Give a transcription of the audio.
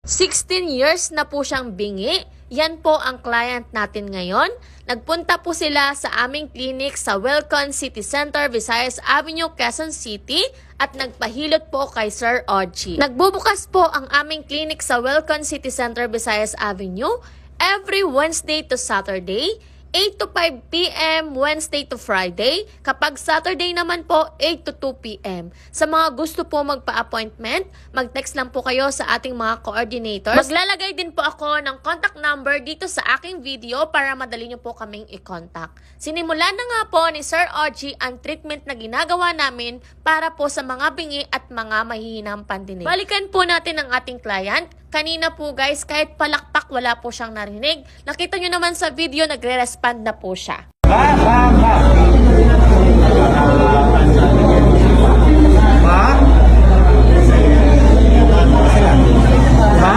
16 years na po siyang bingi. Yan po ang client natin ngayon. Nagpunta po sila sa aming clinic sa Welcome City Center, Visayas Avenue, Quezon City at nagpahilot po kay Sir Ochi. Nagbubukas po ang aming clinic sa Welcome City Center, Visayas Avenue every Wednesday to Saturday, 8 to 5 p.m. Wednesday to Friday. Kapag Saturday naman po, 8 to 2 p.m. Sa mga gusto po magpa-appointment, mag-text lang po kayo sa ating mga coordinators. Maglalagay din po ako ng contact number dito sa aking video para madali nyo po kaming i-contact. Sinimulan na nga po ni Sir Ochi ang treatment na ginagawa namin para po sa mga bingi at mga mahihinang pandinig. Balikan po natin ang ating client. Kanina po guys, kahit palakpak wala po siyang narinig. Nakita nyo naman sa video, nagre-respond na po siya.